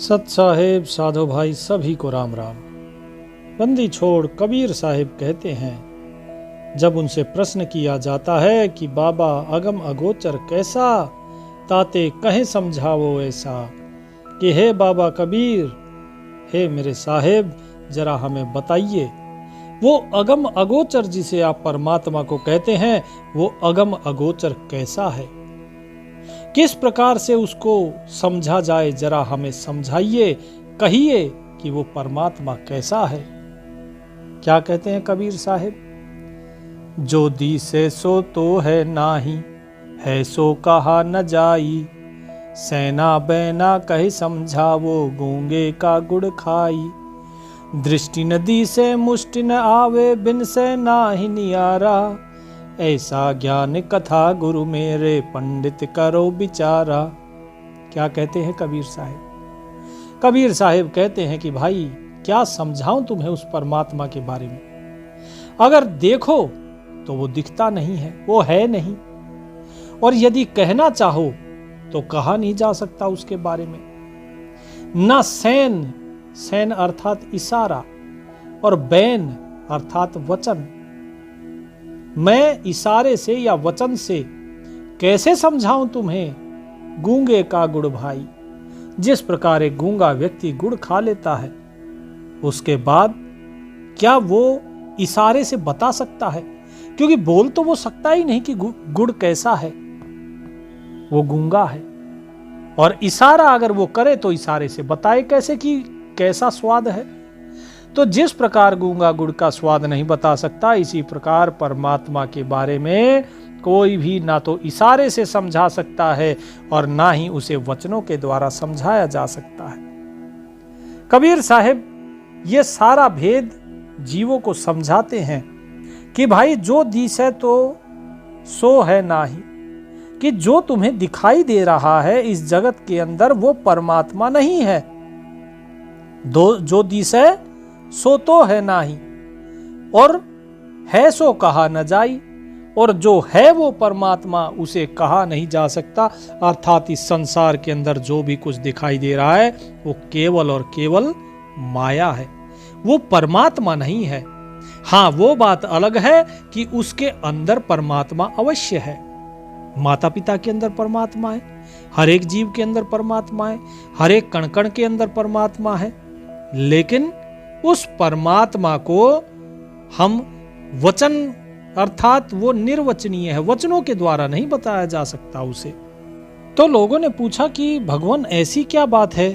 सत साहेब साधो भाई सभी को राम राम। बंदी छोड़ कबीर साहिब कहते हैं, जब उनसे प्रश्न किया जाता है कि बाबा अगम अगोचर कैसा, ताते कहे समझावो ऐसा, कि हे बाबा कबीर, हे मेरे साहेब जरा हमें बताइए, वो अगम अगोचर जिसे आप परमात्मा को कहते हैं, वो अगम अगोचर कैसा है, किस प्रकार से उसको समझा जाए, जरा हमें समझाइए, कहिए कि वो परमात्मा कैसा है। क्या कहते हैं कबीर साहिब? जो दिसे सो तो है नाही, है सो कहा न जाई, सेना बैना कहे समझावो, गूंगे का गुड़ खाई। दृष्टि नदी से मुष्टि न आवे, बिन से नाही नियारा, ऐसा ज्ञान कथा गुरु मेरे, पंडित करो बिचारा। क्या कहते हैं कबीर साहिब? कबीर साहिब कहते हैं कि भाई क्या समझाऊं तुम्हें उस परमात्मा के बारे में, अगर देखो तो वो दिखता नहीं है, वो है नहीं, और यदि कहना चाहो तो कहा नहीं जा सकता उसके बारे में। न सैन अर्थात इशारा, और बैन अर्थात वचन। मैं इशारे से या वचन से कैसे समझाऊं तुम्हें? गूंगे का गुड़ भाई, जिस प्रकार एक गूंगा व्यक्ति गुड़ खा लेता है, उसके बाद क्या वो इशारे से बता सकता है? क्योंकि बोल तो वो सकता ही नहीं कि गुड़ कैसा है, वो गूंगा है। और इशारा अगर वो करे तो इशारे से बताए कैसे कि कैसा स्वाद है। तो जिस प्रकार गूंगा गुड़ का स्वाद नहीं बता सकता, इसी प्रकार परमात्मा के बारे में कोई भी ना तो इशारे से समझा सकता है और ना ही उसे वचनों के द्वारा समझाया जा सकता है। कबीर साहिब ये सारा भेद जीवों को समझाते हैं कि भाई जो दिसे तो सो है नाही, कि जो तुम्हें दिखाई दे रहा है इस जगत के अंदर वो परमात्मा नहीं है। जो दिसे सो तो है नाही, और है सो कहा न जाई, और जो है वो परमात्मा उसे कहा नहीं जा सकता। अर्थात इस संसार के अंदर जो भी कुछ दिखाई दे रहा है वो केवल और केवल माया है, वो परमात्मा नहीं है। हाँ, वो बात अलग है कि उसके अंदर परमात्मा अवश्य है। माता पिता के अंदर परमात्मा है, हर एक जीव के अंदर परमात्मा है, हर एक कण कण के अंदर परमात्मा है, लेकिन उस परमात्मा को हम वचन अर्थात वो निर्वचनीय है, वचनों के द्वारा नहीं बताया जा सकता उसे। तो लोगों ने पूछा कि भगवान ऐसी क्या बात है,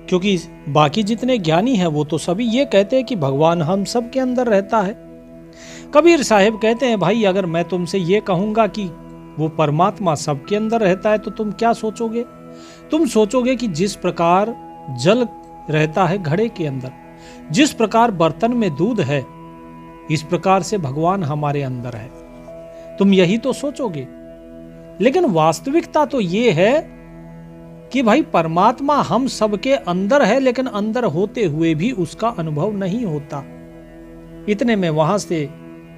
क्योंकि बाकी जितने ज्ञानी हैं वो तो सभी ये कहते हैं कि भगवान हम सब के अंदर रहता है। कबीर साहिब कहते हैं, भाई अगर मैं तुमसे ये कहूंगा कि वो परमात्मा सबके अंदर रहता है तो तुम क्या सोचोगे? तुम सोचोगे कि जिस प्रकार जल रहता है घड़े के अंदर, जिस प्रकार बर्तन में दूध है, इस प्रकार से भगवान हमारे अंदर है, तुम यही तो सोचोगे। लेकिन वास्तविकता तो ये है कि भाई परमात्मा हम सबके अंदर है, लेकिन अंदर होते हुए भी उसका अनुभव नहीं होता। इतने में वहां से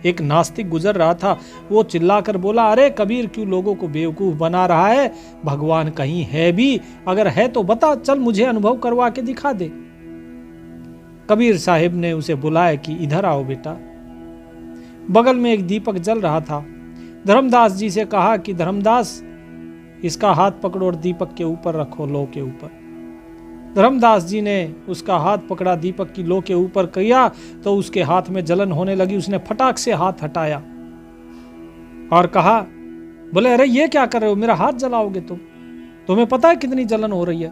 एक नास्तिक गुजर रहा था, वो चिल्लाकर बोला, अरे कबीर क्यों लोगों को बेवकूफ बना रहा है, भगवान कहीं है भी, अगर है तो बता, चल मुझे अनुभव करवा के दिखा दे। कबीर साहिब ने उसे बुलाया कि इधर आओ बेटा। बगल में एक दीपक जल रहा था। धर्मदास जी से कहा कि धर्मदास इसका हाथ पकड़ो और दीपक के ऊपर रखो, लो के ऊपर। धर्मदास जी ने उसका हाथ पकड़ा, दीपक की लो के ऊपर किया तो उसके हाथ में जलन होने लगी। उसने फटाक से हाथ हटाया और कहा, बोले अरे ये क्या कर रहे हो, मेरा हाथ जलाओगे तुम, तुम्हें पता है कितनी जलन हो रही है?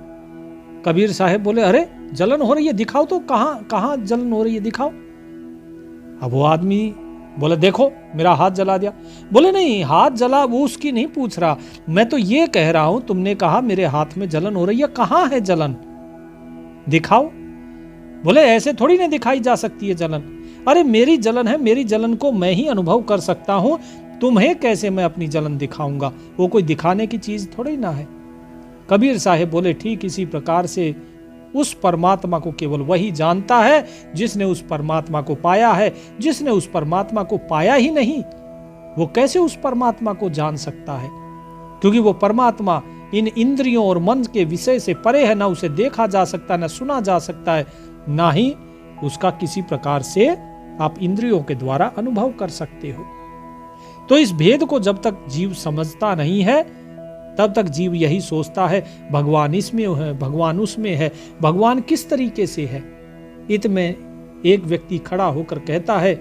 कबीर साहब बोले, अरे जलन हो रही है, दिखाओ तो, कहां जलन हो रही है, दिखाओ। अब वो आदमी बोले, देखो मेरा हाथ जला दिया। बोले नहीं, हाथ जला वो उसकी नहीं पूछ रहा, मैं तो ये कह रहा हूं, तुमने कहा मेरे हाथ में जलन हो रही है, कहां है जलन, दिखाओ। बोले ऐसे थोड़ी ना दिखाई जा सकती है जलन, अरे मेरी जलन है, मेरी जलन को मैं ही अनुभव कर सकता हूं, तुम्हें कैसे मैं अपनी जलन दिखाऊंगा, वो कोई दिखाने की चीज थोड़ी ना है। कबीर साहब बोले, ठीक इसी प्रकार से उस परमात्मा को केवल वही जानता है जिसने उस परमात्मा को पाया है। जिसने उस परमात्मा को पाया ही नहीं, वो कैसे उस परमात्मा को जान सकता है? क्योंकि वो परमात्मा इन इंद्रियों और मन के विषय से परे है, ना उसे देखा जा सकता, ना सुना जा सकता है, ना ही उसका किसी प्रकार से आप इंद्रियों के द्वारा अनुभव कर सकते हो। तो इस भेद को जब तक जीव समझता नहीं है, तब तक जीव यही सोचता है भगवान इसमें है, भगवान उसमें है। भगवान किस तरीके से है? इत में एक व्यक्ति खड़ा होकर कहता है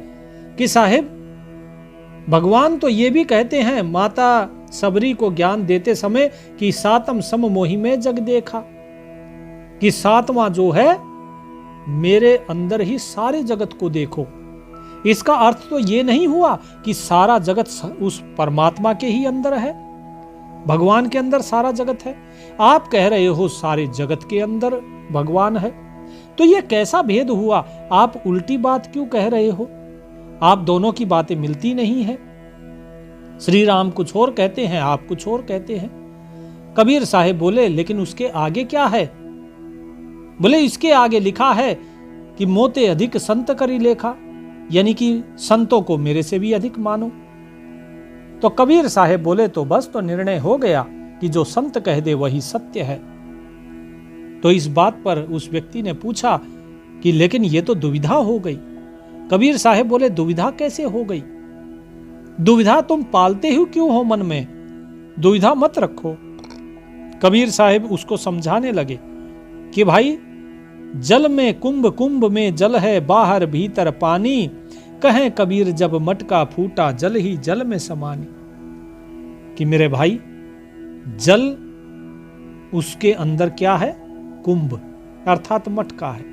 कि साहेब, भगवान तो ये भी कहते हैं माता सबरी को ज्ञान देते समय कि सातम सम मोहि में जग देखा, कि सातवां जो है मेरे अंदर ही सारे जगत को देखो। इसका अर्थ तो ये नहीं हुआ कि सारा जगत उस परमात्मा के ही अंदर है, भगवान के अंदर सारा जगत है। आप कह रहे हो सारे जगत के अंदर भगवान है, तो ये कैसा भेद हुआ? आप उल्टी बात क्यों कह रहे हो? आप दोनों की बातें मिलती नहीं है। श्री राम कुछ और कहते हैं, आप कुछ और कहते हैं। कबीर साहब बोले लेकिन उसके आगे क्या है? बोले इसके आगे लिखा है कि मोते अधिक संत करी लेखा, यानी कि संतों को मेरे से भी अधिक मानो। तो कबीर साहब बोले तो बस तो निर्णय हो गया कि जो संत कह दे वही सत्य है। तो इस बात पर उस व्यक्ति ने पूछा कि लेकिन ये तो दुविधा हो गई। कबीर साहब बोले दुविधा कैसे हो गई? दुविधा तुम पालते ही क्यों हो मन में? दुविधा मत रखो। कबीर साहब उसको समझाने लगे कि भाई जल में कुंभ, कुंभ में जल है, बाहर भीतर पानी, कहें कबीर जब मटका फूटा जल ही जल में समानी। कि मेरे भाई जल उसके अंदर क्या है? कुंभ अर्थात मटका है,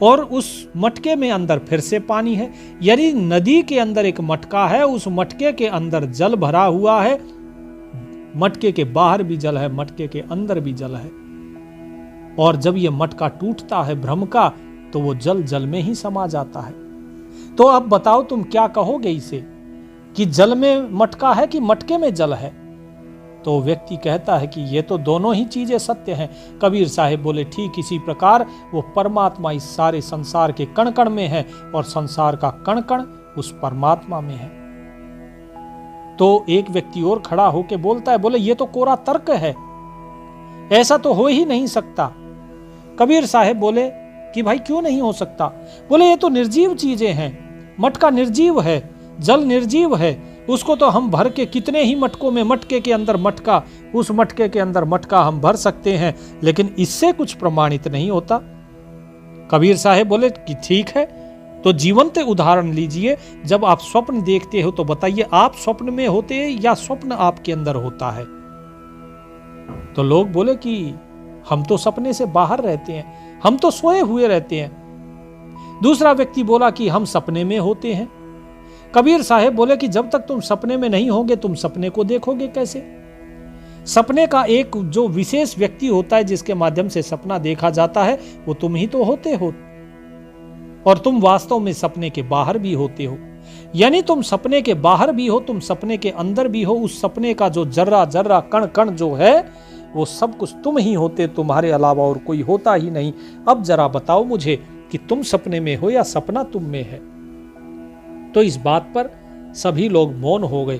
और उस मटके में अंदर फिर से पानी है। यानी नदी के अंदर एक मटका है, उस मटके के अंदर जल भरा हुआ है, मटके के बाहर भी जल है, मटके के अंदर भी जल है। और जब ये मटका टूटता है भ्रम का, तो वो जल जल में ही समा जाता है। तो अब बताओ तुम क्या कहोगे इसे, कि जल में मटका है कि मटके में जल है? तो व्यक्ति कहता है कि ये तो दोनों ही चीजें सत्य हैं। कबीर साहब बोले ठीक इसी प्रकार वो परमात्मा इस सारे संसार के कण कण में है, और संसार का कण कण उस परमात्मा में है। तो एक व्यक्ति और खड़ा होकर बोलता है, बोले ये तो कोरा तर्क है, ऐसा तो हो ही नहीं सकता। कबीर साहब बोले कि भाई क्यों नहीं हो सकता? बोले ये तो निर्जीव चीजें हैं, मटका निर्जीव है, जल निर्जीव है, उसको तो हम भर के कितने ही मटकों में, मटके के अंदर मटका, उस मटके के अंदर मटका हम भर सकते हैं, लेकिन इससे कुछ प्रमाणित नहीं होता। कबीर साहब बोले कि ठीक है, तो जीवंत उदाहरण लीजिए। जब आप स्वप्न देखते हो तो बताइए आप स्वप्न में होते हैं या स्वप्न आपके अंदर होता है? तो लोग बोले कि हम तो सपने से बाहर रहते हैं, हम तो सोए हुए रहते हैं। दूसरा व्यक्ति बोला कि हम सपने में होते हैं। कबीर साहब बोले कि जब तक तुम सपने में नहीं होगे तुम सपने को देखोगे कैसे? सपने का एक जो विशेष व्यक्ति होता है जिसके माध्यम से सपना देखा जाता है, वो तुम ही तो होते हो, और तुम वास्तव में सपने के बाहर भी होते हो। यानी तुम सपने के बाहर भी हो, तुम सपने के अंदर भी हो। उस सपने का जो जर्रा जर्रा कण कण जो है वो सब कुछ तुम ही होते, तुम्हारे अलावा और कोई होता ही नहीं। अब जरा बताओ मुझे कि तुम सपने में हो या सपना तुम में है? तो इस बात पर सभी लोग मौन हो गए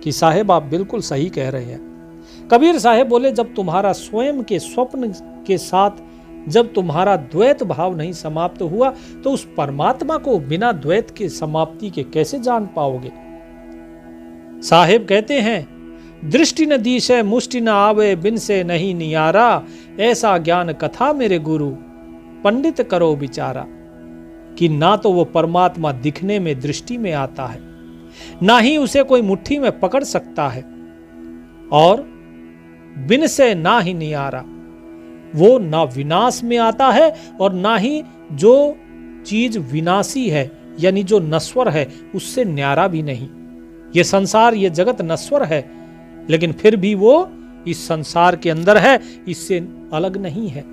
कि साहेब आप बिल्कुल सही कह रहे हैं। कबीर साहब बोले जब तुम्हारा स्वयं के स्वप्न के साथ जब तुम्हारा द्वैत भाव नहीं समाप्त हुआ, तो उस परमात्मा को बिना द्वैत के समाप्ति के कैसे जान पाओगे? साहेब कहते हैं दृष्टि न दिशे मुष्टि न आवे, बिन से नहीं नियारा, ऐसा ज्ञान कथा मेरे गुरु पंडित करो विचारा। कि ना तो वो परमात्मा दिखने में दृष्टि में आता है, ना ही उसे कोई मुट्ठी में पकड़ सकता है, और बिन से ना ही नियारा, वो ना विनाश में आता है और ना ही जो चीज विनाशी है यानी जो नश्वर है उससे न्यारा भी नहीं। ये संसार, ये जगत नश्वर है, लेकिन फिर भी वो इस संसार के अंदर है, इससे अलग नहीं है।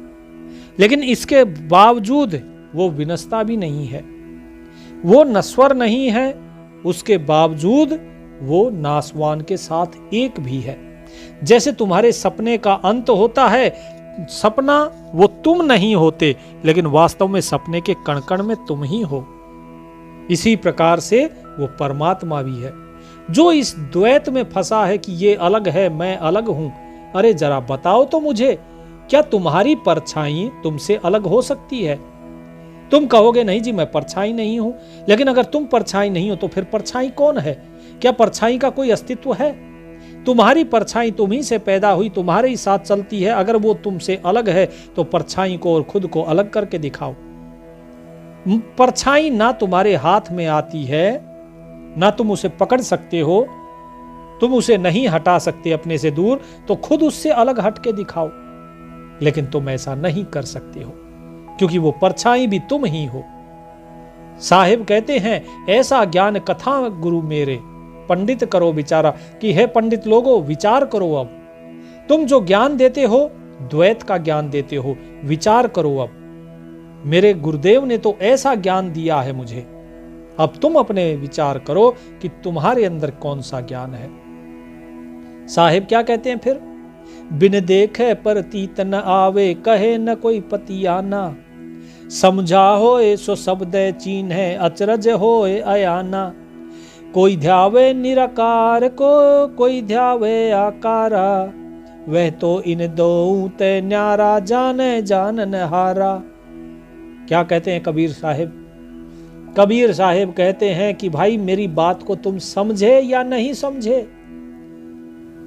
लेकिन इसके बावजूद वो विनष्टा भी नहीं है, वो नश्वर नहीं है, उसके बावजूद वो नाशवान के साथ एक भी है। जैसे तुम्हारे सपने का अंत होता है, सपना वो तुम नहीं होते, लेकिन वास्तव में सपने के कण कण में तुम ही हो। इसी प्रकार से वो परमात्मा भी है। जो इस द्वैत में फंसा है कि ये अलग है मैं अलग हूं, अरे जरा बताओ तो मुझे, क्या तुम्हारी परछाई तुमसे अलग हो सकती है? तुम कहोगे नहीं जी मैं परछाई नहीं हूं, लेकिन अगर तुम परछाई नहीं हो तो फिर परछाई कौन है? क्या परछाई का कोई अस्तित्व है? तुम्हारी परछाई तुम्ही से पैदा हुई, तुम्हारे ही साथ चलती है। अगर वो तुमसे अलग है तो परछाई को और खुद को अलग करके दिखाओ। परछाई ना तुम्हारे हाथ में आती है, ना तुम उसे पकड़ सकते हो, तुम उसे नहीं हटा सकते अपने से दूर, तो खुद उससे अलग हट के दिखाओ। लेकिन तुम ऐसा नहीं कर सकते हो, क्योंकि वो परछाई भी तुम ही हो। साहिब कहते हैं, ऐसा ज्ञान कथा गुरु मेरे, पंडित करो विचारा, कि है पंडित लोगों विचार करो। अब तुम जो ज्ञान देते हो द्वैत का ज्ञान देते हो, विचार करो। अब मेरे गुरुदेव ने तो ऐसा ज्ञान दिया है मुझे, अब तुम अपने विचार करो कि तुम्हारे अंदर कौन सा ज्ञान है। साहिब क्या कहते हैं फिर? बिन देखे प्रतीत न आवे, कहे न कोई पतियाना, समझा होए सो शब्द चीन है, अचरज होए अयाना। कोई ध्यावे निराकार को, कोई ध्यावे आकारा, वह तो इन दो ते न्यारा, जाने जानन हारा। क्या कहते हैं कबीर साहिब? कबीर साहिब कहते हैं कि भाई मेरी बात को तुम समझे या नहीं समझे।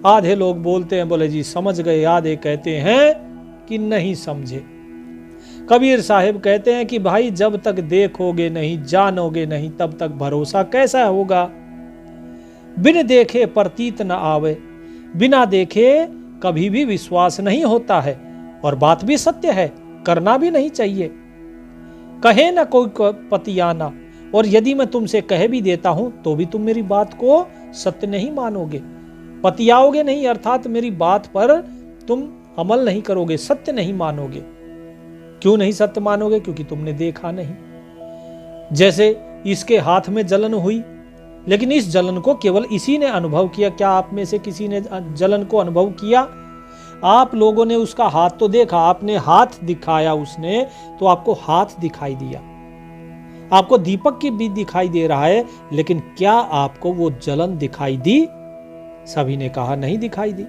आधे लोग बोलते हैं, बोले जी समझ गए, आधे कहते हैं कि नहीं समझे। कबीर साहिब कहते हैं कि भाई जब तक देखोगे नहीं, जानोगे नहीं, तब तक भरोसा कैसा होगा? बिन देखे प्रतीत न आवे, बिना देखे कभी भी विश्वास नहीं होता है, और बात भी सत्य है, करना भी नहीं चाहिए। कहे ना कोई पतियाना, और यदि मैं तुमसे कह भी देता हूं तो भी तुम मेरी बात को सत्य नहीं मानोगे, पतियाओगे नहीं, अर्थात मेरी बात पर तुम अमल नहीं करोगे, सत्य नहीं मानोगे। क्यों नहीं सत्य मानोगे? क्योंकि तुमने देखा नहीं। जैसे इसके हाथ में जलन हुई, लेकिन इस जलन को केवल इसी ने अनुभव किया। क्या आप में से किसी ने जलन को अनुभव किया? आप लोगों ने उसका हाथ तो देखा, आपने हाथ दिखाया उसने, तो आपको हाथ दिखाई दिया, आपको दीपक की भी दिखाई दे रहा है, लेकिन क्या आपको वो जलन दिखाई दी? सभी ने कहा नहीं दिखाई दी।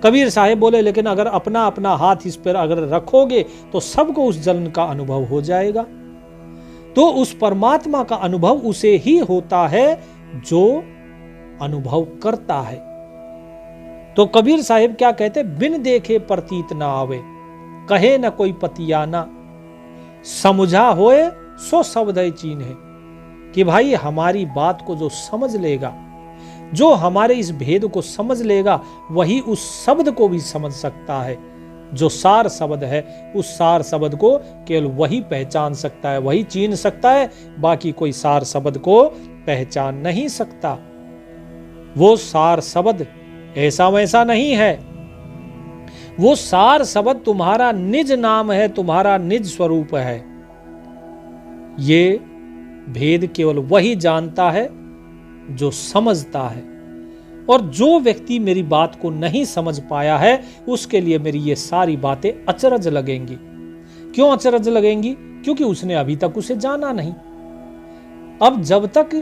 कबीर साहिब बोले, लेकिन अगर अपना अपना हाथ इस पर अगर रखोगे तो सबको उस जलन का अनुभव हो जाएगा। तो उस परमात्मा का अनुभव उसे ही होता है जो अनुभव करता है। तो कबीर साहिब क्या कहते? बिन देखे प्रतीत ना आवे, कहे न कोई पतियाना, समझा होए सो शब्द चीन है। कि भाई हमारी बात को जो समझ लेगा, जो हमारे इस भेद को समझ लेगा, वही उस शब्द को भी समझ सकता है। जो सार शब्द है, उस सार शब्द को केवल वही पहचान सकता है, वही चीन सकता है, बाकी कोई सार शब्द को पहचान नहीं सकता। वो सार शब्द ऐसा वैसा नहीं है, वो सार शब्द तुम्हारा निज नाम है, तुम्हारा निज स्वरूप है। ये भेद केवल वही जानता है जो समझता है। और जो व्यक्ति मेरी बात को नहीं समझ पाया है, उसके लिए मेरी ये सारी बातें अचरज लगेंगी। क्यों अचरज लगेंगी? क्योंकि उसने अभी तक उसे जाना नहीं। अब जब तक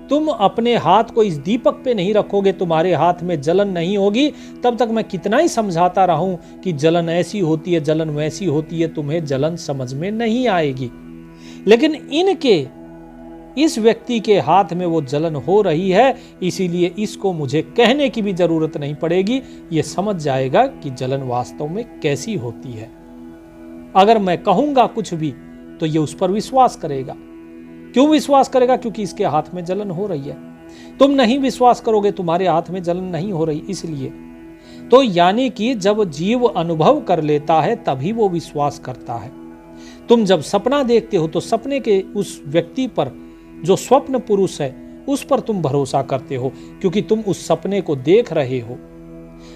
तुम अपने हाथ को इस दीपक पे नहीं रखोगे, तुम्हारे हाथ में जलन नहीं होगी, तब तक मैं कितना ही समझाता रहूं कि जलन ऐसी होती है, जलन वैसी होती है, तुम्हें जलन समझ में नहीं आएगी। लेकिन इनके इस व्यक्ति के हाथ में वो जलन हो रही है, इसीलिए इसको मुझे कहने की भी जरूरत नहीं पड़ेगी, ये समझ जाएगा कि जलन वास्तव में कैसी होती है। अगर मैं कहूंगा कुछ भी तो ये उस पर विश्वास करेगा। क्यों विश्वास करेगा? क्योंकि इसके हाथ में जलन हो रही है। तुम नहीं विश्वास करोगे, तुम्हारे हाथ में जलन नहीं हो रही, इसलिए। तो यानी कि जब जीव अनुभव कर लेता है तभी वो विश्वास करता है। तुम जब सपना देखते हो तो सपने के उस व्यक्ति पर, जो स्वप्न पुरुष है, उस पर तुम भरोसा करते हो, क्योंकि तुम उस सपने को देख रहे हो।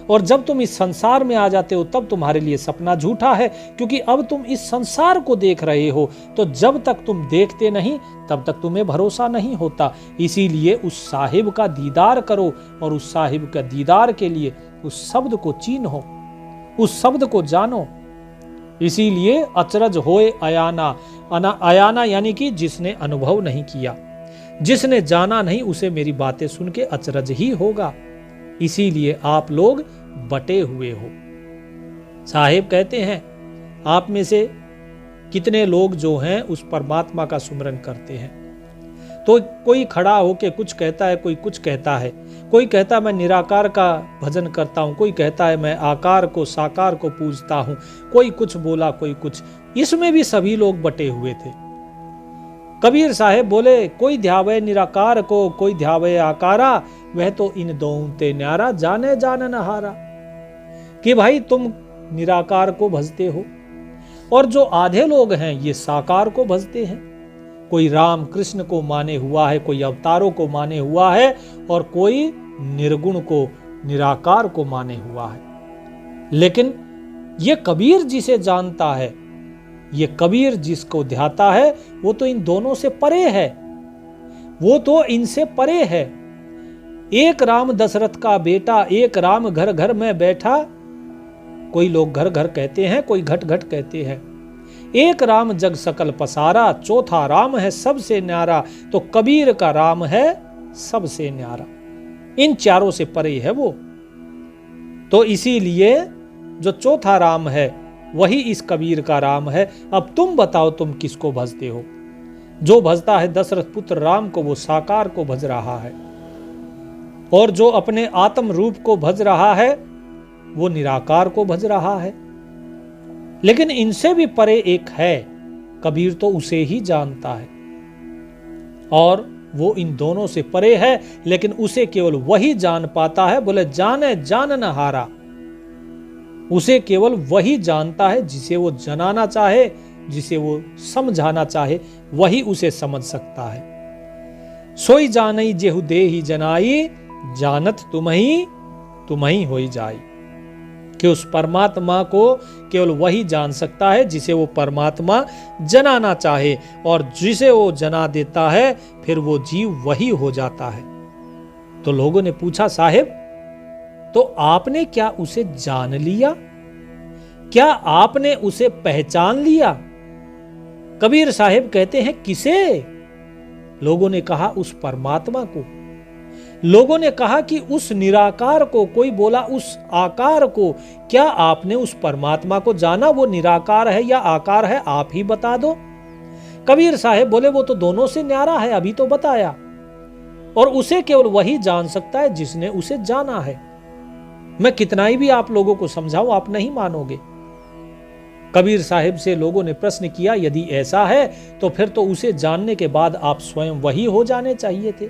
और जब तुम इस संसार में आ जाते हो तब तुम्हारे लिए सपना झूठा है, क्योंकि अब तुम इस संसार को देख रहे हो। तो जब तक तुम देखते नहीं तब तक तुम्हें भरोसा नहीं होता। इसीलिए उस साहिब का दीदार करो, और उस साहिब का दीदार के लिए उस शब्द को चीन्हो, उस शब्द को जानो। इसीलिए अचरज होए अयाना, अयाना यानी कि जिसने अनुभव नहीं किया, जिसने जाना नहीं, उसे मेरी बातें सुन के अचरज ही होगा। इसीलिए आप लोग बटे हुए हो। साहिब कहते हैं, आप में से कितने लोग जो हैं उस परमात्मा का सुमिरन करते हैं? तो कोई खड़ा होके कुछ कहता है, कोई कुछ कहता है, कोई कहता है मैं निराकार का भजन करता हूं, कोई कहता है मैं आकार को साकार को पूजता हूं, कोई कुछ बोला, कोई कुछ। इसमें भी सभी लोग बटे हुए थे। कबीर साहेब बोले, कोई ध्यावे निराकार को, कोई ध्यावे आकारा, वह तो इन दोनों ते न्यारा, जाने जाने न हारा। कि भाई तुम निराकार को भजते हो और जो आधे लोग हैं ये साकार को भजते हैं। कोई राम कृष्ण को माने हुआ है, कोई अवतारों को माने हुआ है और कोई निर्गुण को, निराकार को माने हुआ है। लेकिन ये कबीर जिसे जानता है, ये कबीर जिसको ध्याता है, वो तो इन दोनों से परे है, वो तो इनसे परे है। एक राम दशरथ का बेटा, एक राम घर घर में बैठा, कोई लोग घर घर कहते हैं, कोई घट घट कहते हैं। एक राम जग सकल पसारा, चौथा राम है सबसे न्यारा, तो कबीर का राम है सबसे न्यारा। इन चारों से परे है वो। तो इसीलिए जो चौथा राम है वही इस कबीर का राम है। अब तुम बताओ तुम किसको भजते हो? जो भजता है दशरथ पुत्र राम को, वो साकार को भज रहा है, और जो अपने आत्म रूप को भज रहा है वो निराकार को भज रहा है। लेकिन इनसे भी परे एक है, कबीर तो उसे ही जानता है, और वो इन दोनों से परे है, लेकिन उसे केवल वही जान पाता है। बोले जाने जान न हारा, उसे केवल वही जानता है जिसे वो जनाना चाहे, जिसे वो समझाना चाहे, वही उसे समझ सकता है। सोई जानई जेहु देहि जनाई, जानत तुम्ही होई जाई। कि उस परमात्मा को केवल वही जान सकता है जिसे वो परमात्मा जनाना चाहे, और जिसे वो जना देता है फिर वो जीव वही हो जाता है। तो लोगों ने पूछा, साहिब तो आपने क्या उसे जान लिया? क्या आपने उसे पहचान लिया? कबीर साहिब कहते हैं, किसे? लोगों ने कहा उस परमात्मा को। लोगों ने कहा कि उस निराकार को, कोई बोला उस आकार को। क्या आपने उस परमात्मा को जाना? वो निराकार है या आकार है, आप ही बता दो। कबीर साहब बोले, वो तो दोनों से न्यारा है, अभी तो बताया, और उसे केवल वही जान सकता है जिसने उसे जाना है। मैं कितना ही भी आप लोगों को समझाऊं, आप नहीं मानोगे। कबीर साहिब से लोगों ने प्रश्न किया, यदि ऐसा है तो फिर तो उसे जानने के बाद आप स्वयं वही हो जाने चाहिए थे।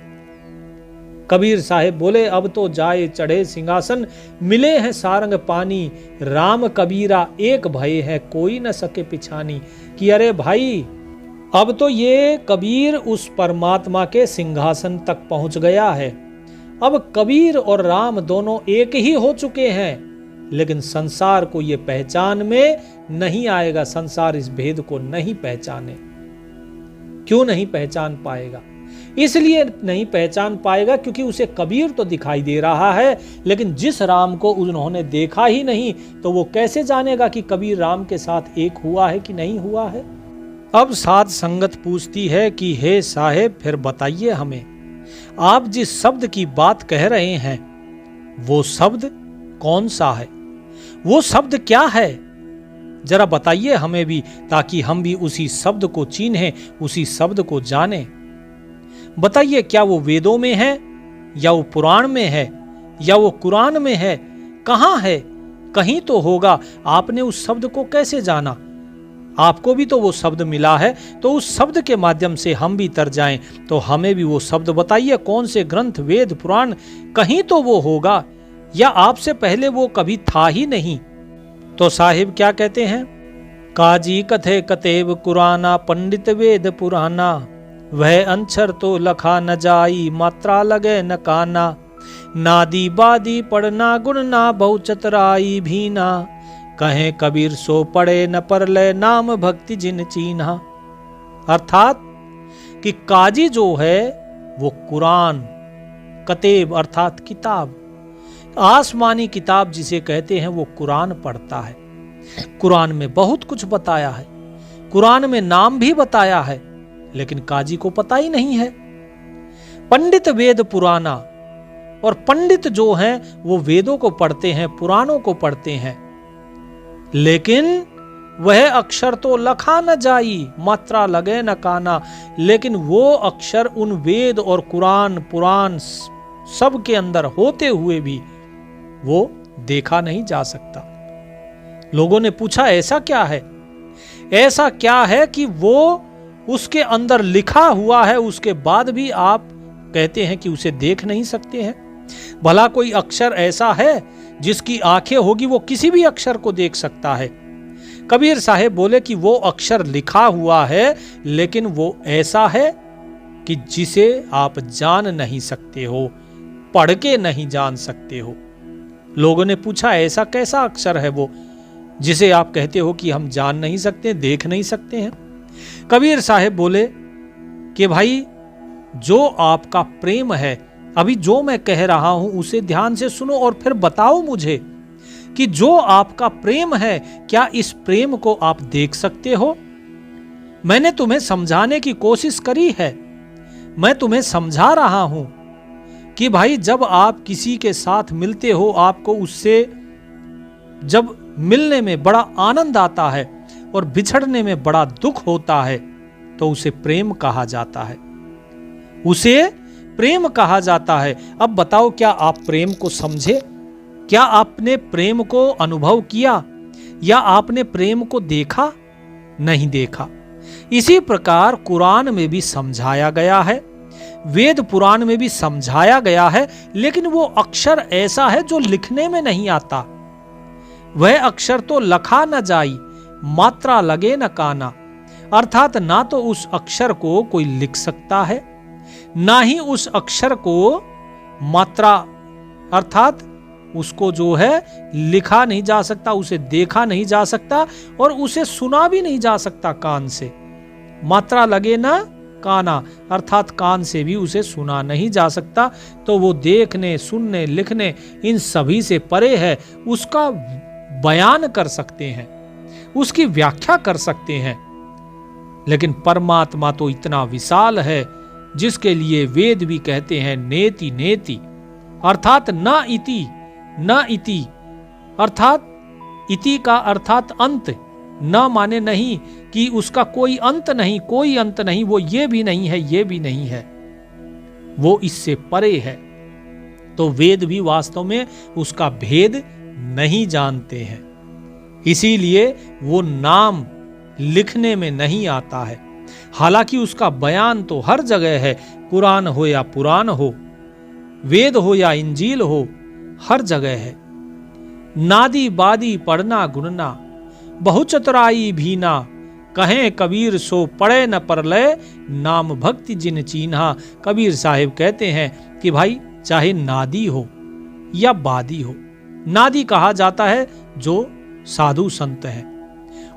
कबीर साहिब बोले, अब तो जाए चढ़े सिंहासन, मिले हैं सारंग पानी, राम कबीरा एक भय है, कोई न सके पिछानी। कि अरे भाई, अब तो ये कबीर उस परमात्मा के सिंहासन तक पहुंच गया है। अब कबीर और राम दोनों एक ही हो चुके हैं, लेकिन संसार को ये पहचान में नहीं आएगा। संसार इस भेद को नहीं पहचाने। क्यों नहीं पहचान पाएगा? इसलिए नहीं पहचान पाएगा क्योंकि उसे कबीर तो दिखाई दे रहा है, लेकिन जिस राम को उन्होंने देखा ही नहीं, तो वो कैसे जानेगा कि कबीर राम के साथ एक हुआ है कि नहीं हुआ है। अब साध संगत पूछती है कि हे साहेब, फिर बताइए हमें, आप जिस शब्द की बात कह रहे हैं वो शब्द कौन सा है? वो शब्द क्या है? जरा बताइए हमें भी, ताकि हम भी उसी शब्द को चिन्हें, उसी शब्द को जानें। बताइए, क्या वो वेदों में है, या वो पुराण में है, या वो कुरान में है? कहाँ है? कहीं तो होगा। आपने उस शब्द को कैसे जाना? आपको भी तो वो शब्द मिला है, तो उस शब्द के माध्यम से हम भी तर जाएं। तो हमें भी वो शब्द बताइए, कौन से ग्रंथ, वेद, पुराण, कहीं तो वो होगा, या आपसे पहले वो कभी था ही नहीं। तो साहिब क्या कहते हैं? काजी कथे कतेब कुराना, पंडित वेद पुराना, वह अंछर तो लखा न जाई, मात्रा लगे न काना, नादी बादी पढ़ना गुण ना, बहु चतराई भी ना, कहे कबीर सो पढ़े न परले, नाम भक्ति जिन चीन्हा। अर्थात कि काजी जो है वो कुरान, कतेब अर्थात किताब, आसमानी किताब जिसे कहते हैं, वो कुरान पढ़ता है। कुरान में बहुत कुछ बताया है, कुरान में नाम भी बताया है, लेकिन काजी को पता ही नहीं है। पंडित वेद पुराना, और पंडित जो हैं वो वेदों को पढ़ते हैं, पुराणों को पढ़ते हैं, लेकिन वह अक्षर तो लखा न जाई, मात्रा लगे न काना। लेकिन वो अक्षर उन वेद और कुरान पुराण सब के अंदर होते हुए भी वो देखा नहीं जा सकता। लोगों ने पूछा ऐसा क्या है, ऐसा क्या है कि वो उसके अंदर लिखा हुआ है, उसके बाद भी आप कहते हैं कि उसे देख नहीं सकते हैं। भला कोई अक्षर ऐसा है जिसकी आंखें होगी वो किसी भी अक्षर को देख सकता है। कबीर साहब बोले कि वो अक्षर लिखा हुआ है, लेकिन वो ऐसा है कि जिसे आप जान नहीं सकते हो, पढ़ के नहीं जान सकते हो। लोगों ने पूछा ऐसा कैसा अक्षर है वो जिसे आप कहते हो कि हम जान नहीं सकते, देख नहीं सकते हैं। कबीर साहब बोले कि भाई जो आपका प्रेम है, अभी जो मैं कह रहा हूं उसे ध्यान से सुनो और फिर बताओ मुझे कि जो आपका प्रेम है, क्या इस प्रेम को आप देख सकते हो? मैंने तुम्हें समझाने की कोशिश करी है, मैं तुम्हें समझा रहा हूं कि भाई जब आप किसी के साथ मिलते हो, आपको उससे जब मिलने में बड़ा आनंद आता है और बिछड़ने में बड़ा दुख होता है, तो उसे प्रेम कहा जाता है, उसे प्रेम कहा जाता है। अब बताओ, क्या आप प्रेम को समझे? क्या आपने प्रेम को अनुभव किया या आपने प्रेम को देखा? नहीं देखा। इसी प्रकार कुरान में भी समझाया गया है, वेद पुराण में भी समझाया गया है, लेकिन वो अक्षर ऐसा है जो लिखने में नहीं आता। वह अक्षर तो लखा न जाई, मात्रा लगे न काना। अर्थात ना तो उस अक्षर को कोई लिख सकता है, ना ही उस अक्षर को मात्रा अर्थात उसको जो है लिखा नहीं जा सकता, उसे देखा नहीं जा सकता और उसे सुना भी नहीं जा सकता कान से। मात्रा लगे ना काना, अर्थात कान से भी उसे सुना नहीं जा सकता। तो वो देखने, सुनने, लिखने इन सभी से परे है। उसका बयान कर सकते हैं, उसकी व्याख्या कर सकते हैं, लेकिन परमात्मा तो इतना विशाल है जिसके लिए वेद भी कहते हैं नेति नेति, अर्थात न इति न इति, अर्थात इति का अर्थात अंत, न माने नहीं कि उसका कोई अंत नहीं, कोई अंत नहीं, वो ये भी नहीं है, ये भी नहीं है, वो इससे परे है। तो वेद भी वास्तव में उसका भेद नहीं जानते हैं, इसीलिए वो नाम लिखने में नहीं आता है। हालांकि उसका बयान तो हर जगह है, कुरान हो या पुराण हो, वेद हो या इंजील हो, हर जगह है। नादी बादी पढ़ना गुणना, बहुचतुराई भीना, कहें कबीर सो पढ़े न परलय, नाम भक्ति जिन चीन्हा। कबीर साहिब कहते हैं कि भाई चाहे नादी हो या बादी हो, नादी कहा जाता है जो साधु संत है,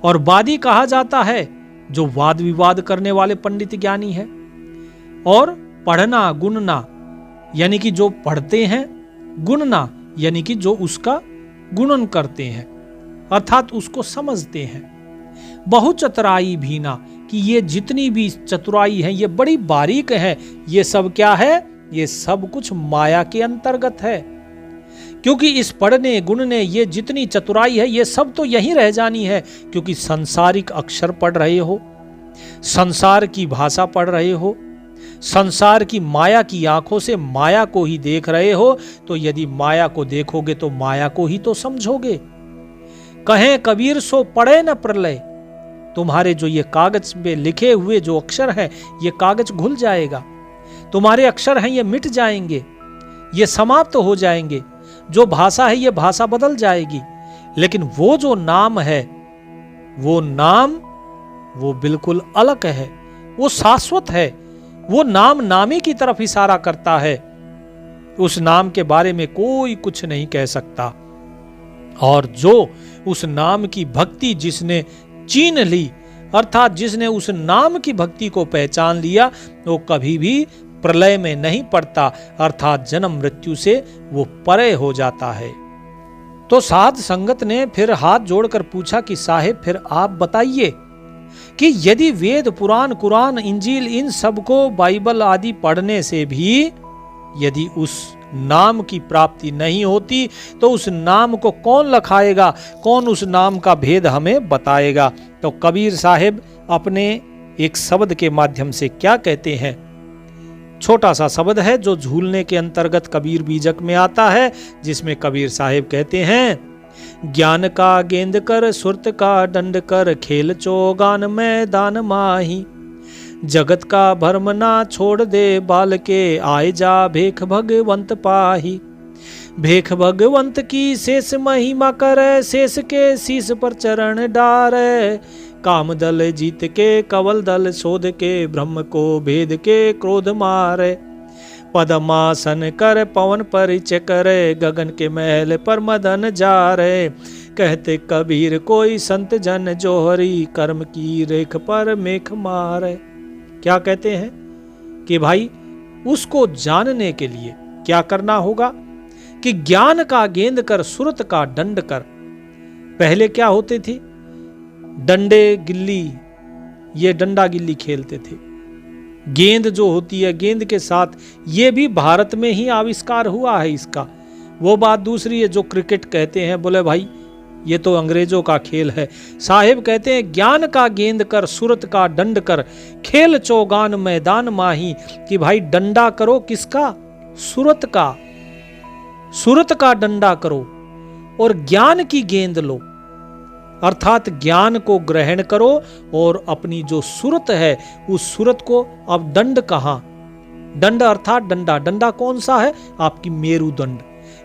और बादी कहा जाता है जो वाद विवाद करने वाले पंडित ज्ञानी है। और पढ़ना गुणना यानी कि जो पढ़ते हैं, गुणना यानी कि जो उसका गुणन करते हैं, अर्थात उसको समझते हैं। बहुचतुराई भीना कि ये जितनी भी चतुराई है, ये बड़ी बारीक है, ये सब क्या है? ये सब कुछ माया के अंतर्गत है। क्योंकि इस पढ़ने गुणने ये जितनी चतुराई है, ये सब तो यहीं रह जानी है, क्योंकि संसारिक अक्षर पढ़ रहे हो, संसार की भाषा पढ़ रहे हो, संसार की माया की आंखों से माया को ही देख रहे हो। तो यदि माया को देखोगे तो माया को ही तो समझोगे। कहें कबीर सो पढ़े न प्रलय, तुम्हारे जो ये कागज पे लिखे हुए जो अक्षर है, ये कागज घुल जाएगा, तुम्हारे अक्षर हैं ये मिट जाएंगे, ये समाप्त हो जाएंगे, जो भाषा है ये भाषा बदल जाएगी, लेकिन वो जो नाम है, वो नाम वो बिल्कुल अलग है, वो शाश्वत है। वो नाम नामी की तरफ इशारा करता है, उस नाम के बारे में कोई कुछ नहीं कह सकता। और जो उस नाम की भक्ति जिसने चीन ली, अर्थात जिसने उस नाम की भक्ति को पहचान लिया, वो कभी भी प्रलय में नहीं पड़ता, अर्थात जन्म मृत्यु से वो परे हो जाता है। तो साध संगत ने फिर हाथ जोड़कर पूछा कि साहिब फिर आप बताइए कि यदि वेद पुराण कुरान इंजील इन सब को बाइबल आदि पढ़ने से भी यदि उस नाम की प्राप्ति नहीं होती तो उस नाम को कौन लखाएगा, कौन उस नाम का भेद हमें बताएगा। तो कबीर साहिब अपने एक शब्द के माध्यम से क्या कहते हैं, छोटा सा शब्द है जो झूलने के अंतर्गत कबीर बीजक में आता है, जिसमें कबीर साहिब कहते हैं, ज्ञान का गेंद कर सुरत का दंड कर, खेल चौगान मैदान माही, जगत का भरम ना छोड़ दे बाल के, आए जा भेख भगवंत पाही। भेख भगवंत की शेष महिमा करे, शेष के शीश पर चरण डारे, काम दल जीत के कवल दल शोध के, ब्रह्म को भेद के क्रोध मारे, पद्मासन कर पवन परिचय करे, गगन के महल पर मदन जा रे, कहते कबीर कोई संत जन जोहरी, कर्म की रेख पर मेख मारे। क्या कहते हैं कि भाई उसको जानने के लिए क्या करना होगा कि ज्ञान का गेंद कर सुरत का दंड कर। पहले क्या होते थे, डंडे गिल्ली, ये डंडा गिल्ली खेलते थे। गेंद जो होती है, गेंद के साथ ये भी भारत में ही आविष्कार हुआ है इसका। वो बात दूसरी है जो क्रिकेट कहते हैं, बोले भाई ये तो अंग्रेजों का खेल है। साहिब कहते हैं ज्ञान का गेंद कर सुरत का दंड कर, खेल चौगान मैदान माही, कि भाई डंडा करो किसका, सुरत का, सुरत का डंडा करो और ज्ञान की गेंद लो, अर्थात ज्ञान को ग्रहण करो और अपनी जो सुरत है उस सुरत को, अब दंड कहां, दंड अर्थात डंडा, डंडा कौन सा है, आपकी मेरुदंड,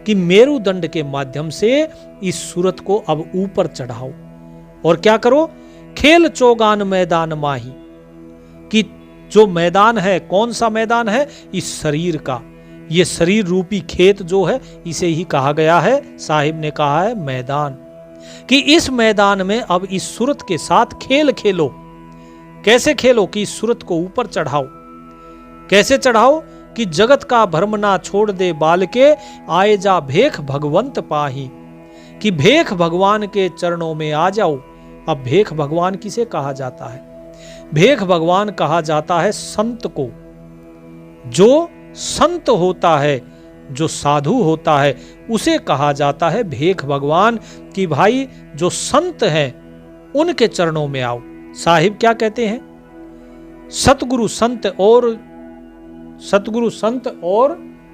कि मेरुदंड के माध्यम से इस सूरत को अब ऊपर चढ़ाओ और क्या करो, खेल चौगान मैदान माही, कि जो मैदान है कौन सा मैदान है, इस शरीर का, ये शरीर रूपी खेत जो है इसे ही कहा गया है, साहिब ने कहा है मैदान, कि इस मैदान में अब इस सूरत के साथ खेल खेलो। कैसे खेलो कि इस सूरत को ऊपर चढ़ाओ। कैसे चढ़ाओ कि जगत का भ्रम ना छोड़ दे बाल के, आए जा भेख भगवंत पाही, कि भेख भगवान के चरणों में आ जाओ। अब भेख भगवान किसे कहा जाता है, भेख भगवान कहा जाता है संत को। जो संत होता है, जो साधु होता है, उसे कहा जाता है भेख भगवान, कि भाई जो संत हैं उनके चरणों में आओ। साहिब क्या कहते हैं, सतगुरु संत और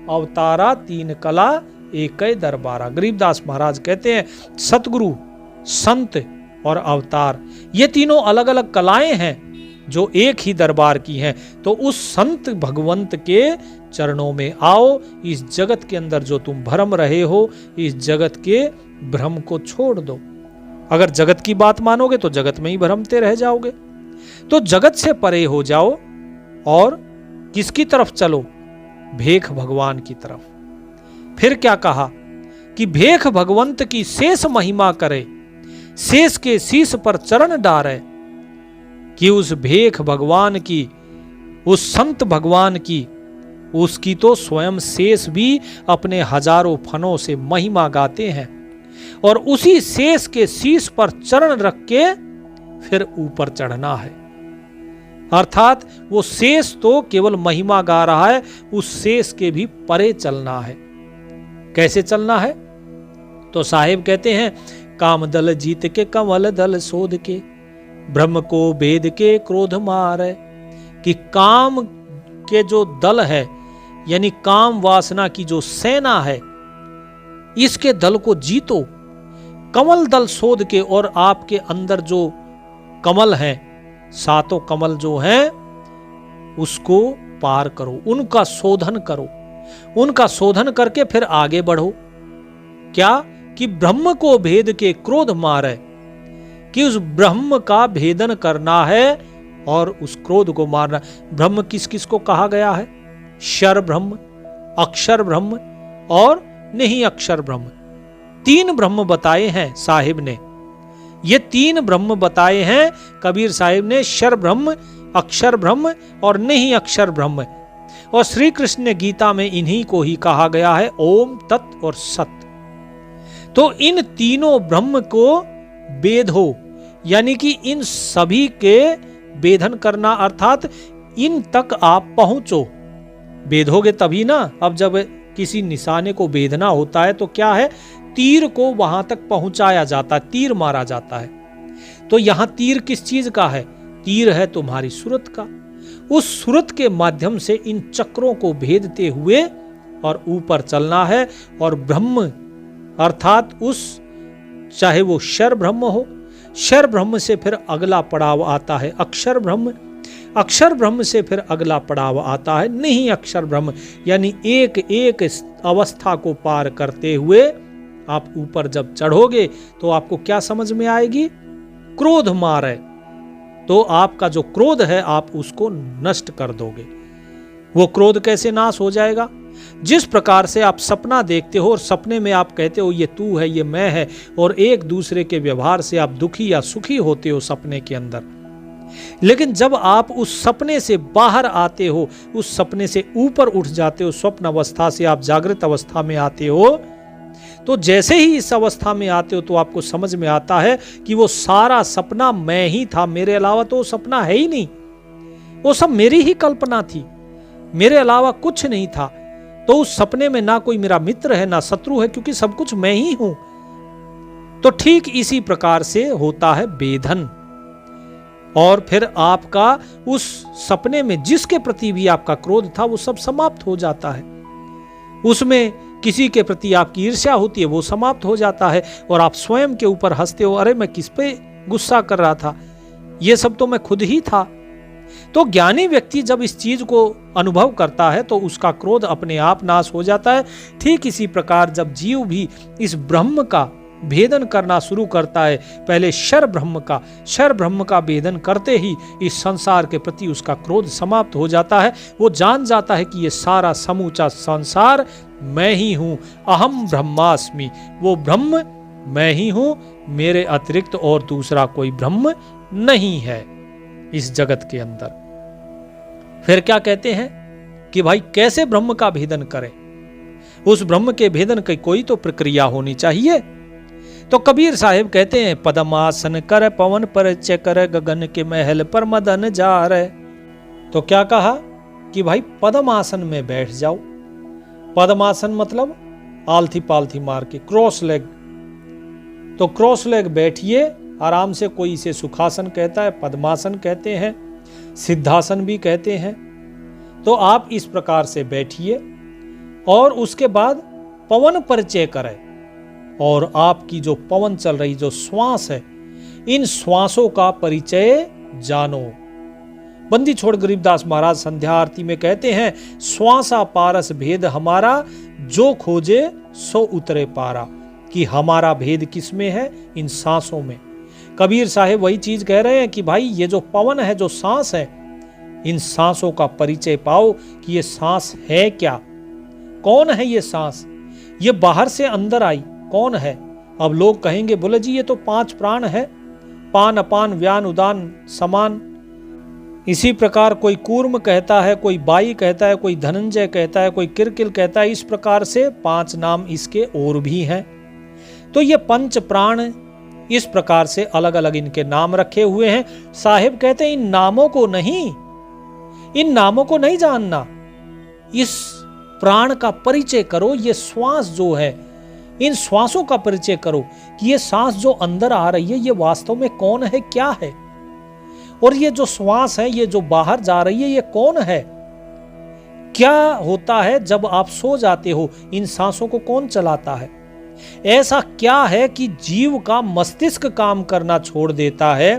अवतारा तीन कला एक दरबारा। गरीबदास महाराज कहते हैं सतगुरु, संत और अवतार, ये तीनों अलग अलग कलाएं हैं जो एक ही दरबार की हैं। तो उस संत भगवंत के चरणों में आओ। इस जगत के अंदर जो तुम भ्रम रहे हो, इस जगत के भ्रम को छोड़ दो। अगर जगत की बात मानोगे तो जगत में ही भ्रमते रह जाओगे। तो जगत से परे हो जाओ और किसकी तरफ चलो, भेख भगवान की तरफ। फिर क्या कहा कि भेख भगवंत की शेष महिमा करे, शेष के शीश पर चरण डारे, कि उस भेख भगवान की, उस संत भगवान की, उसकी तो स्वयं शेष भी अपने हजारों फनों से महिमा गाते हैं और उसी शेष के शीश पर चरण रख के फिर ऊपर चढ़ना है। अर्थात वो शेष तो केवल महिमा गा रहा है, उस शेष के भी परे चलना है। कैसे चलना है, तो साहिब कहते हैं काम दल जीत के कमल दल शोध के, ब्रह्म को भेद के क्रोध मारे, कि काम के जो दल है, यानी काम वासना की जो सेना है, इसके दल को जीतो, कमल दल शोध के, और आपके अंदर जो कमल हैं, सातों कमल जो हैं, उसको पार करो, उनका शोधन करो, उनका शोधन करके फिर आगे बढ़ो। क्या कि ब्रह्म को भेद के क्रोध मारे, कि उस ब्रह्म का भेदन करना है और उस क्रोध को मारना। ब्रह्म किस किस को कहा गया है, शर ब्रह्म, अक्षर ब्रह्म और नहीं अक्षर ब्रह्म। तीन ब्रह्म बताए हैं साहिब ने, ये तीन ब्रह्म बताए हैं कबीर साहिब ने, शर ब्रह्म, अक्षर ब्रह्म और नहीं अक्षर ब्रह्म। और श्री कृष्ण ने गीता में इन्हीं को ही कहा गया है ओम, तत् और सत। तो इन तीनों ब्रह्म को वेदो, यानी कि इन सभी के वेधन करना, अर्थात इन तक आप पहुंचो। वेधोगे तभी ना, अब जब किसी निशाने को भेदना होता है तो क्या है, तीर को वहां तक पहुंचाया जाता है, तीर मारा जाता है। तो यहां तीर किस चीज का है, तीर है तुम्हारी सूरत का। उस सूरत के माध्यम से इन चक्रों को भेदते हुए और ऊपर चलना है। और ब्रह्म अर्थात उस, चाहे वो क्षर ब्रह्म हो, क्षर ब्रह्म से फिर अगला पड़ाव आता है अक्षर ब्रह्म, अक्षर ब्रह्म से फिर अगला पड़ाव आता है नहीं अक्षर ब्रह्म। यानी एक एक अवस्था को पार करते हुए आप ऊपर जब चढ़ोगे तो आपको क्या समझ में आएगी, क्रोध मार है। तो आपका जो क्रोध है आप उसको नष्ट कर दोगे। वो क्रोध कैसे नाश हो जाएगा, जिस प्रकार से आप सपना देखते हो और सपने में आप कहते हो ये तू है, ये मैं है, और एक दूसरे के व्यवहार से आप दुखी या सुखी होते हो सपने के अंदर। लेकिन जब आप उस सपने से बाहर आते हो, उस सपने से ऊपर उठ जाते हो, स्वप्न अवस्था से आप जागृत अवस्था में आते हो, तो जैसे ही इस अवस्था में आते हो तो आपको समझ में आता है कि वो सारा सपना मैं ही था, मेरे अलावा तो वो सपना है ही नहीं, वो सब मेरी ही कल्पना थी, मेरे अलावा कुछ नहीं था। तो उस सपने में ना कोई मेरा मित्र है ना शत्रु है, क्योंकि सब कुछ मैं ही हूं। तो ठीक इसी प्रकार से होता है भेदन। और फिर आपका उस सपने में जिसके प्रति भी आपका क्रोध था वो सब समाप्त हो जाता है। उसमें किसी के प्रति आपकी ईर्ष्या होती है वो समाप्त हो जाता है, और आप स्वयं के ऊपर हंसते हो, अरे मैं किस पे गुस्सा कर रहा था, ये सब तो मैं खुद ही था। तो ज्ञानी व्यक्ति जब इस चीज को अनुभव करता है तो उसका क्रोध अपने आप नाश हो जाता है। ठीक इसी प्रकार जब जीव भी इस ब्रह्म का भेदन करना शुरू करता है, पहले क्षर ब्रह्म का भेदन करते ही इस संसार के प्रति उसका क्रोध समाप्त हो जाता है। वो जान जाता है कि ये सारा समूचा संसार मैं ही हूं, अहम ब्रह्मास्मि, वो ब्रह्म मैं ही हूं, मेरे अतिरिक्त और दूसरा कोई ब्रह्म नहीं है इस जगत के अंदर। फिर क्या कहते हैं कि भाई कैसे ब्रह्म का भेदन करें, उस ब्रह्म के भेदन की कोई तो प्रक्रिया होनी चाहिए। तो कबीर साहिब कहते हैं, पद्मासन कर पवन पर चकर, गगन के महल पर मदन जा रहे। तो क्या कहा कि भाई पद्मासन में बैठ जाओ। पद्मासन मतलब आलथी पालथी मार के, क्रॉस लेग। तो क्रॉस लेग बैठिए आराम से, कोई इसे सुखासन कहता है, पद्मासन कहते हैं, सिद्धासन भी कहते हैं। तो आप इस प्रकार से बैठिए और उसके बाद पवन परिचय करें, और आपकी जो पवन चल रही जो श्वास है, इन श्वासों का परिचय जानो। बंदी छोड़ गरीबदास महाराज संध्या आरती में कहते हैं, श्वासा पारस भेद हमारा, जो खोजे सो उतरे पारा। कि हमारा भेद किस में है, इन सांसों में। कबीर साहिब वही चीज कह रहे हैं कि भाई ये जो पवन है, जो सांस है, इन सांसों का परिचय पाओ कि ये सांस है क्या, कौन है ये सांस, ये बाहर से अंदर आई कौन है। अब लोग कहेंगे, बोले जी ये तो 5 प्राण है, पान अपान व्यान उदान समान। इसी प्रकार कोई कूर्म कहता है, कोई बाई कहता है, कोई धनंजय कहता है, कोई किरकिल कहता है। इस प्रकार से 5 नाम इसके और भी हैं। तो ये 5 प्राण इस प्रकार से अलग अलग इनके नाम रखे हुए हैं। साहिब कहते हैं इन नामों को नहीं जानना, इस प्राण का परिचय करो। ये श्वास जो है, इन श्वासों का परिचय करो कि ये सांस जो अंदर आ रही है ये वास्तव में कौन है, क्या है। और ये जो श्वास है, ये जो बाहर जा रही है, ये कौन है, क्या होता है। जब आप सो जाते हो, इन सांसों को कौन चलाता है। ऐसा क्या है कि जीव का मस्तिष्क काम करना छोड़ देता है।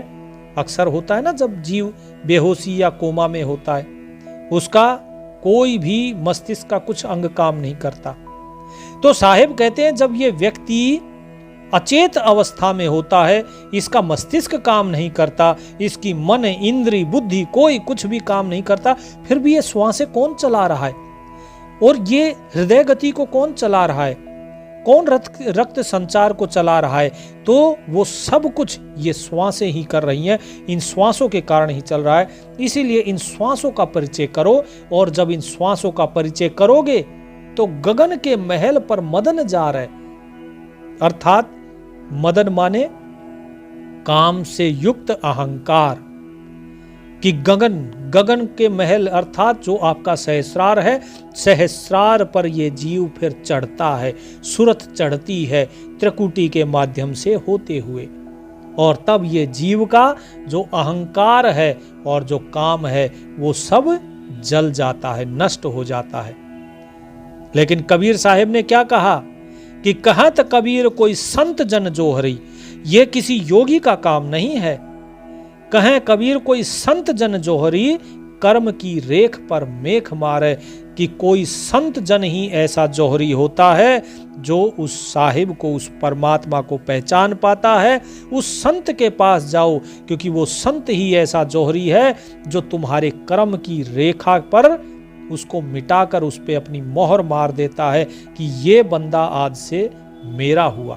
अक्सर होता है ना, जब जीव बेहोशी या कोमा में होता है, उसका कोई भी मस्तिष्क का कुछ अंग काम नहीं करता। तो साहिब कहते हैं जब ये व्यक्ति अचेत अवस्था में होता है, इसका मस्तिष्क काम नहीं करता, इसकी मन इंद्री बुद्धि कोई कुछ भी काम नहीं करता, फिर भी ये श्वासें कौन चला रहा है, और ये हृदय गति को कौन चला रहा है, कौन रक्त संचार को चला रहा है। तो वो सब कुछ ये श्वासें ही कर रही हैं, इन श्वासों के कारण ही चल रहा है। इसीलिए इन श्वासों का परिचय करो, और जब इन श्वासों का परिचय करोगे तो गगन के महल पर मदन जा रहे, अर्थात मदन माने काम से युक्त अहंकार। कि गगन गगन के महल अर्थात जो आपका सहस्रार है, सहस्रार पर ये जीव फिर चढ़ता है, सुरत चढ़ती है त्रिकुटी के माध्यम से होते हुए, और तब ये जीव का जो अहंकार है और जो काम है वो सब जल जाता है, नष्ट हो जाता है। लेकिन कबीर साहिब ने क्या कहा कि कहत कबीर कोई संत जन जोहरी, ये किसी योगी का काम नहीं है। कहें कबीर कोई संत जन जोहरी, कर्म की रेख पर मेख मारे, कि कोई संत जन ही ऐसा जौहरी होता है जो उस साहिब को, उस परमात्मा को पहचान पाता है। उस संत के पास जाओ, क्योंकि वो संत ही ऐसा जौहरी है जो तुम्हारे कर्म की रेखा पर उसको मिटाकर उस पे अपनी मोहर मार देता है कि ये बंदा आज से मेरा हुआ,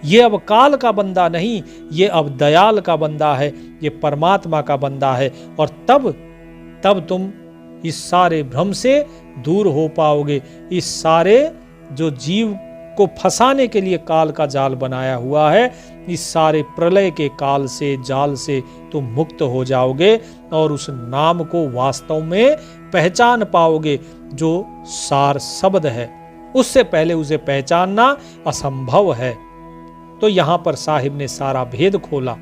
ये अब काल का बंदा नहीं, ये अब दयाल का बंदा है, ये परमात्मा का बंदा है। और तब तुम इस सारे भ्रम से दूर हो पाओगे। इस सारे जो जीव को फंसाने के लिए काल का जाल बनाया हुआ है, इस सारे प्रलय के काल से, जाल से तुम मुक्त हो जाओगे और उस नाम को वास्तव में पहचान पाओगे जो सार शब्द है। उससे पहले उसे पहचानना असंभव है। तो यहां पर साहिब ने सारा भेद खोला।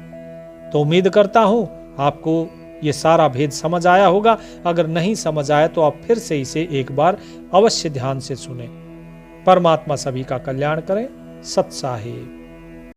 तो उम्मीद करता हूं आपको ये सारा भेद समझ आया होगा। अगर नहीं समझ आया तो आप फिर से इसे एक बार अवश्य ध्यान से सुने। परमात्मा सभी का कल्याण करें। सत साहिब।